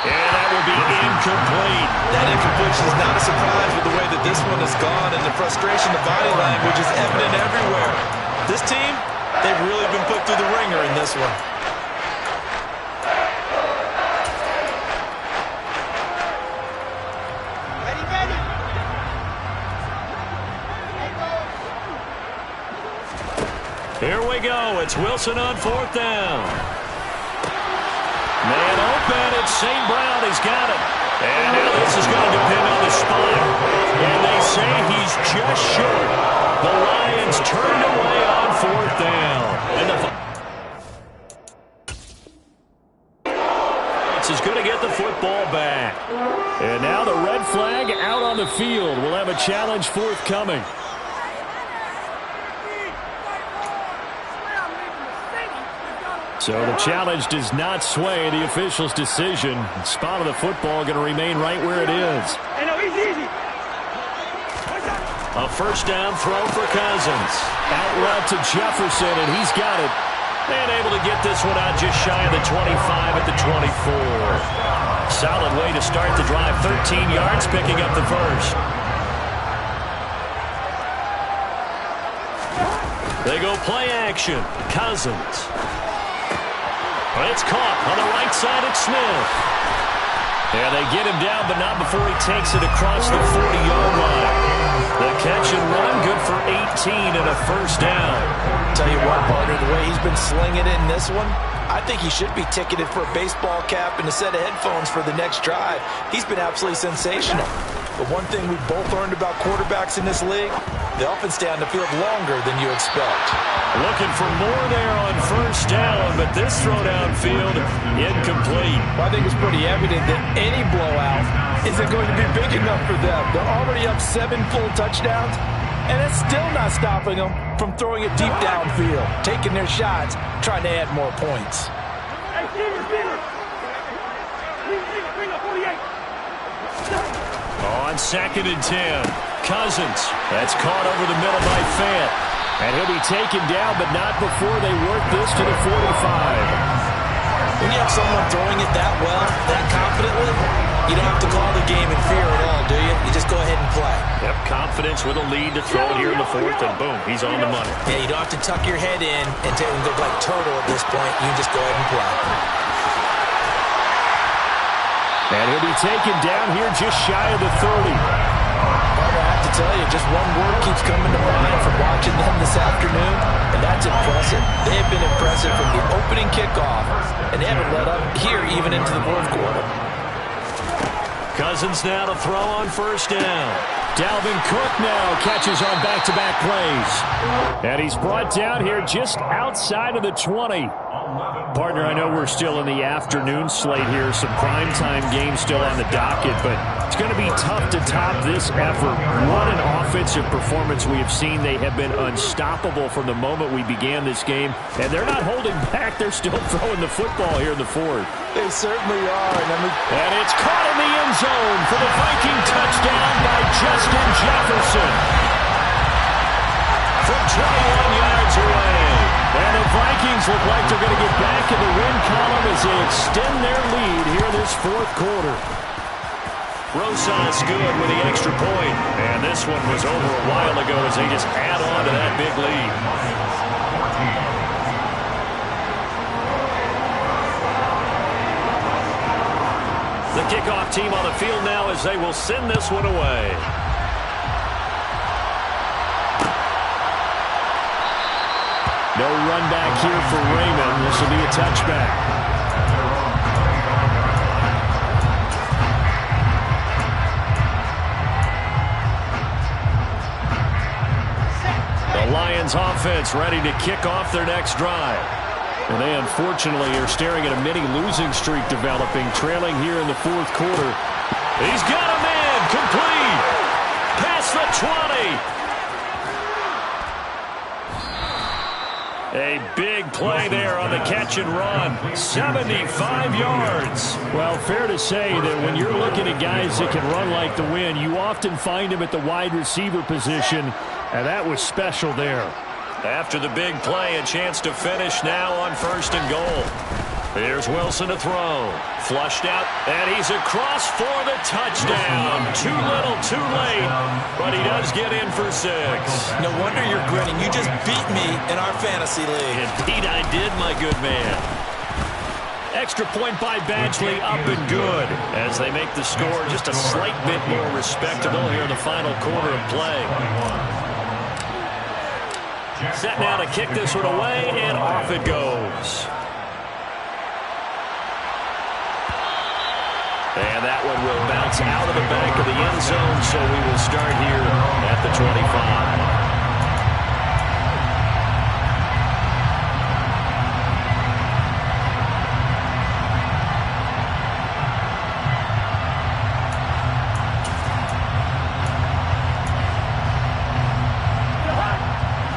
And that will be incomplete. That incompletion is not a surprise with the way that this one has gone, and the frustration, the body language is evident everywhere. This team, they've really been put through the ringer in this one. Here we go. It's Wilson on 4th down. Man open. It's St. Brown. He's got it. And now this is going to depend on the spot. And they say he's just short. The Lions turned away on 4th down. And the is going to get the football back. And now the red flag out on the field. We'll have a challenge forthcoming. So the challenge does not sway the official's decision. The spot of the football going to remain right where it is. A 1st down throw for Cousins. Out route to Jefferson, and he's got it. And able to get this one out just shy of the 25 at the 24. Solid way to start the drive. 13 yards, picking up the first. They go play action. Cousins. It's caught on the right side at Smith. Yeah, they get him down, but not before he takes it across the 40-yard line. The catch and run, good for 18 and a 1st down. Tell you what, partner, the way he's been slinging it in this one, I think he should be ticketed for a baseball cap and a set of headphones for the next drive. He's been absolutely sensational. But one thing we've both learned about quarterbacks in this league, they often stay on the field longer than you expect. Looking for more there on 1st down, but this throw downfield, incomplete. Well, I think it's pretty evident that any blowout isn't going to be big enough for them. They're already up 7 full touchdowns, and it's still not stopping them from throwing it deep downfield, taking their shots, trying to add more points. On 2nd and 10, Cousins. That's caught over the middle by Fant. And he'll be taken down, but not before they work this to the 45. When you have someone throwing it that well, that confidently, you don't have to call the game in fear at all, do you? You just go ahead and play. Yep, confidence with a lead to throw it here in the 4th, and boom, he's on the money. Yeah, you don't have to tuck your head in and go like turtle at this point. You can just go ahead and play. And he'll be taken down here just shy of the 30. I have to tell you, just one word keeps coming to mind from watching them this afternoon, and that's impressive. They have been impressive from the opening kickoff, and they haven't let up here even into the 4th quarter. Cousins now to throw on 1st down. Dalvin Cook now catches on back-to-back plays. And he's brought down here just outside of the 20. Partner, I know we're still in the afternoon slate here. Some primetime games still on the docket, but it's going to be tough to top this effort. What an offensive performance we have seen. They have been unstoppable from the moment we began this game, and they're not holding back. They're still throwing the football here in the 4th. They certainly are. And it's caught in the end zone for the Viking touchdown by Justin Jefferson. From 21 yards away. And the Vikings look like they're going to get back in the win column as they extend their lead here this fourth quarter. Rosas good with the extra point. And this one was over a while ago as they just add on to that big lead. The kickoff team on the field now as they will send this one away. No run back here for Raymond. This will be a touchback. The Lions offense ready to kick off their next drive. And they unfortunately are staring at a mini losing streak developing, trailing here in the fourth quarter. He's got a man complete. Past the 20. A big play there on the catch and run. 75 yards. Well, fair to say that when you're looking at guys that can run like the wind, you often find them at the wide receiver position, and that was special there. After the big play, a chance to finish now on 1st and goal. Here's Wilson to throw. Flushed out, and he's across for the touchdown. Too little, too late, but he does get in for 6. No wonder you're grinning. You just beat me in our fantasy league. Indeed I did, my good man. Extra point by Badgley, up and good, as they make the score just a slight bit more respectable here in the final quarter of play. Set now to kick this one away, and off it goes. And that one will bounce out of the back of the end zone, so we will start here at the 25.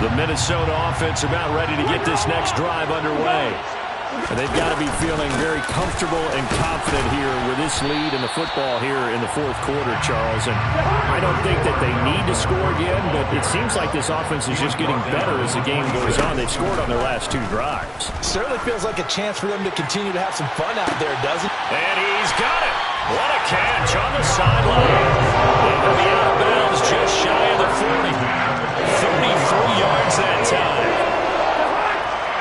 The Minnesota offense about ready to get this next drive underway. And they've got to be feeling very comfortable and confident here with this lead in the football here in the fourth quarter, Charles. And I don't think that they need to score again, but it seems like this offense is just getting better as the game goes on. They've scored on their last 2 drives. Certainly feels like a chance for them to continue to have some fun out there, doesn't it? And he's got it. What a catch on the sideline. And he'll be out of bounds just shy of the 40. 33 yards that time.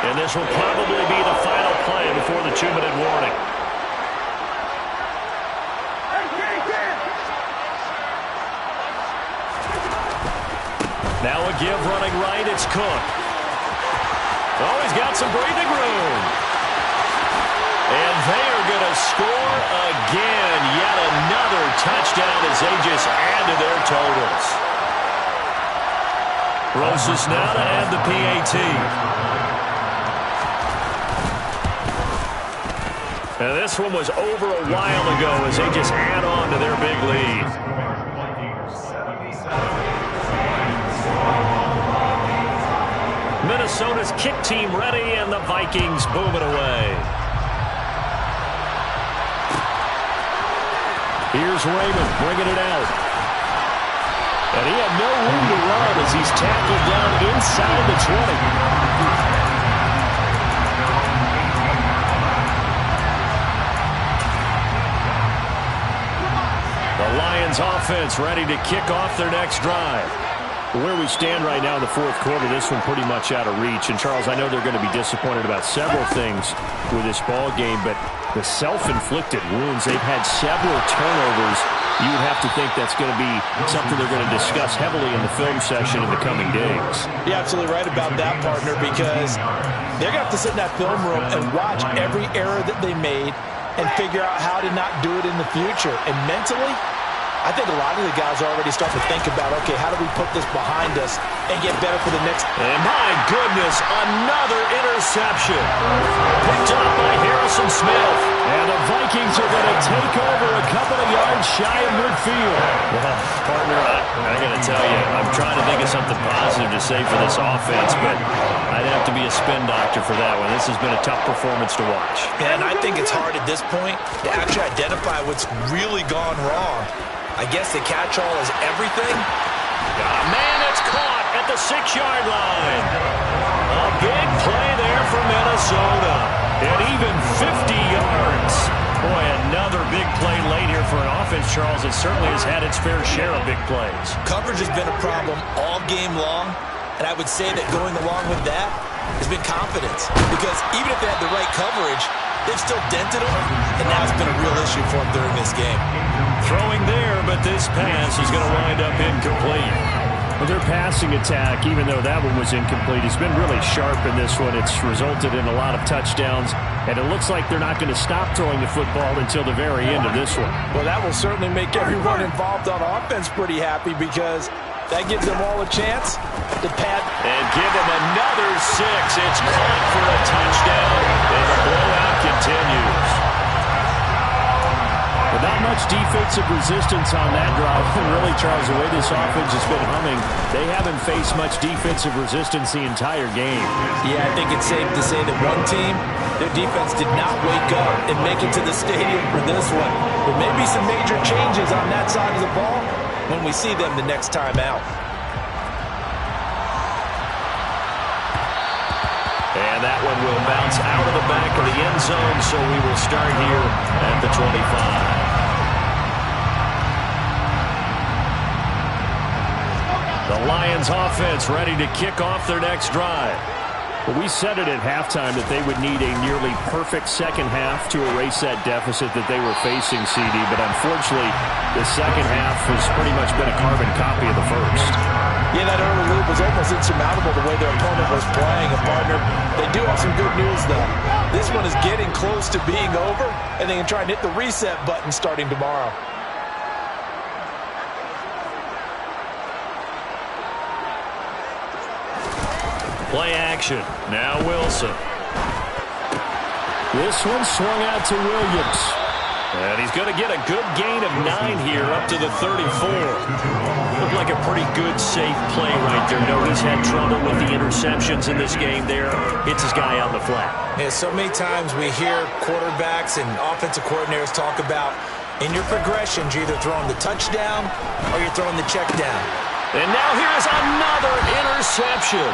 And this will probably be the final play before the 2-minute warning. Now a give running right, it's Cook. Oh, he's got some breathing room. And they are going to score again. Yet another touchdown as they just add to their totals. Rosas now to add the PAT. And this one was over a while ago as they just add on to their big lead. Minnesota's kick team ready, and the Vikings boom it away. Here's Raymond bringing it out. And he had no room to run as he's tackled down inside the 20. The Lions offense ready to kick off their next drive. Where we stand right now in the fourth quarter, this one pretty much out of reach. And, Charles, I know they're going to be disappointed about several things with this ball game, but the self-inflicted wounds, they've had several turnovers. You would have to think that's going to be something they're going to discuss heavily in the film session in the coming days. You're absolutely right about that, partner, because they're going to have to sit in that film room and watch every error that they made and figure out how to not do it in the future. And mentally, I think a lot of the guys are already starting to think about, okay, how do we put this behind us and get better for the next... And my goodness, another interception. Picked up by Harrison Smith. And the Vikings are going to take over a couple of yards shy of midfield. Well, partner, I got to tell you, I'm trying to think of something positive to say for this offense, but I'd have to be a spin doctor for that one. This has been a tough performance to watch. And I think it's hard at this point to actually identify what's really gone wrong. I guess the catch-all is everything. Got a man that's caught at the 6-yard line. A big play there Indazone. And even 50 yards. Boy, another big play late here for an offense, Charles, that certainly has had its fair share of big plays. Coverage has been a problem all game long, and I would say that going along with that has been confidence. Because even if they had the right coverage, they've still dented them, and now it's been a real issue for them during this game. Throwing there, but this pass is going to wind up incomplete. Well, their passing attack, even though that one was incomplete, has been really sharp in this one. It's resulted in a lot of touchdowns, and it looks like they're not going to stop throwing the football until the very end of this one. Well, that will certainly make everyone involved on offense pretty happy because that gives them all a chance to pad. And give them another 6. It's caught for a touchdown, and the blowout continues. Not much defensive resistance on that drive. Really, Charles, the way this offense has been humming, they haven't faced much defensive resistance the entire game. Yeah, I think it's safe to say that one team, their defense did not wake up and make it to the stadium for this one. There may be some major changes on that side of the ball when we see them the next time out. And that one will bounce out of the back of the end zone, so we will start here at the 25. The Lions offense ready to kick off their next drive. Well, we said it at halftime that they would need a nearly perfect second half to erase that deficit that they were facing, CD. But unfortunately, the second half has pretty much been a carbon copy of the first. Yeah, that early lead was almost insurmountable the way their opponent was playing. And, partner, they do have some good news, though. This one is getting close to being over, and they can try and hit the reset button starting tomorrow. Play action. Now Wilson. This one swung out to Williams. And he's going to get a good gain of 9 here up to the 34. Looked like a pretty good, safe play right there. No, he's had trouble with the interceptions in this game there. Hits his guy out in the flat. Yeah, so many times we hear quarterbacks and offensive coordinators talk about in your progressions, you're either throwing the touchdown or you're throwing the check down. And now here's another interception.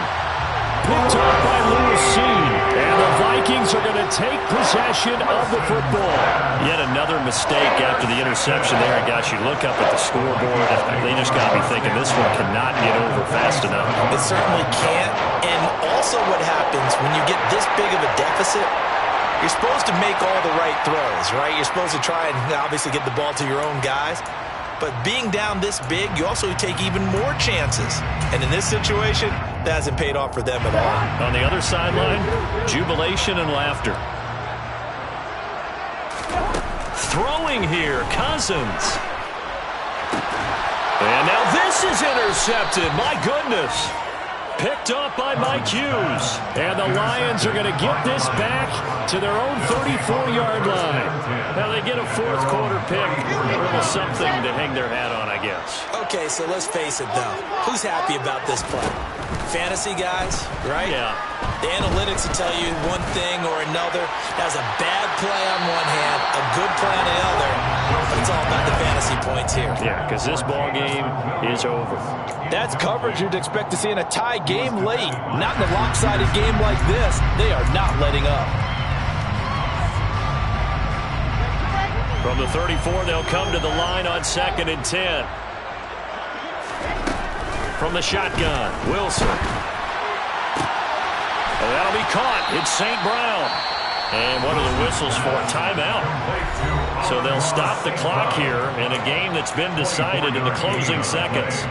Picked up by Lewis. And the Vikings are going to take possession of the football. Yet another mistake after the interception there. And gosh, you look up at the scoreboard, they just got to be thinking this one cannot get over fast enough. It certainly can't. And also what happens when you get this big of a deficit, you're supposed to make all the right throws, right? You're supposed to try and obviously get the ball to your own guys. But being down this big, you also take even more chances. And in this situation, that hasn't paid off for them at all. On the other sideline, jubilation and laughter. Throwing here, Cousins. And now this is intercepted. My goodness. Picked up by Mike Hughes. And the Lions are going to get this back to their own 34-yard line. Now they get a fourth quarter pick. A little something to hang their hat on, I guess. Okay, so let's face it, though. Who's happy about this play? Fantasy guys, right? Yeah. The analytics will tell you one thing or another. That was a bad play on one hand, a good play on the other. But it's all about the fantasy points here. Yeah, because this ball game is over. That's coverage you'd expect to see in a tie game late. Not in a lopsided game like this. They are not letting up. From the 34, they'll come to the line on 2nd and 10. From the shotgun, Wilson. And that'll be caught. It's St. Brown. And what are the whistles for? Timeout. So they'll stop the clock here in a game that's been decided in the closing seconds.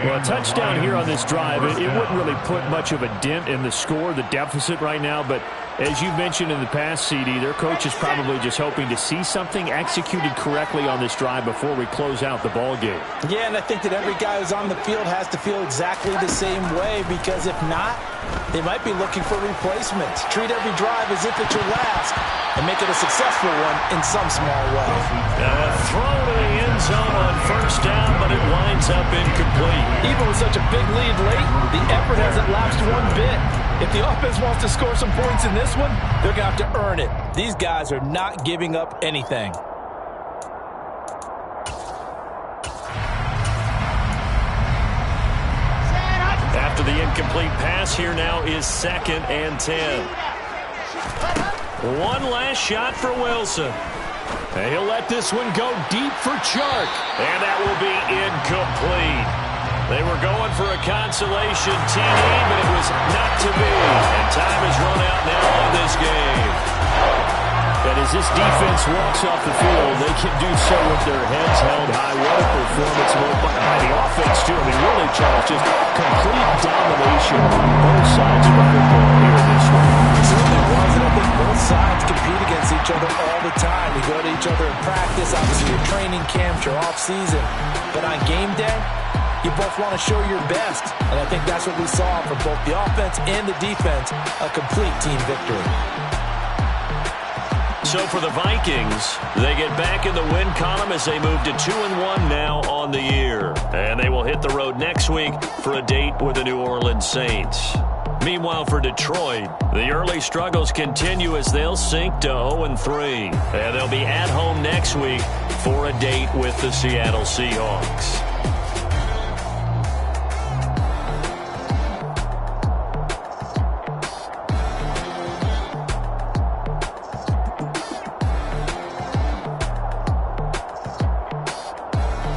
Well, a touchdown here on this drive, it wouldn't really put much of a dent in the score, the deficit right now. But as you've mentioned in the past, CD, their coach is probably just hoping to see something executed correctly on this drive before we close out the ball game. Yeah, and I think that every guy who's on the field has to feel exactly the same way, because if not, they might be looking for replacements. Treat every drive as if it's your last and make it a successful one in some small way. Now a throw to the end zone on 1st down, but it winds up incomplete. Even with such a big lead late, the effort hasn't lapsed one bit. If the offense wants to score some points in this one, they're going to have to earn it. These guys are not giving up anything. After the incomplete pass, here now is 2nd and 10. One last shot for Wilson. And he'll let this one go deep for Chark. And that will be incomplete. They were going for a consolation TD, but it was not to be. And time has run out now on this game. And as this defense walks off the field, they can do so with their heads held high. What a performance by the offense, too. I mean, really, Charles, just complete domination on both sides of the football here in this one. It certainly was, and I think both sides compete against each other all the time. You go to each other in practice, obviously your training camps, your off-season. But on game day, you both want to show your best. And I think that's what we saw from both the offense and the defense, a complete team victory. So for the Vikings, they get back in the win column as they move to 2-1 now on the year. And they will hit the road next week for a date with the New Orleans Saints. Meanwhile, for Detroit, the early struggles continue as they'll sink to 0-3. And they'll be at home next week for a date with the Seattle Seahawks.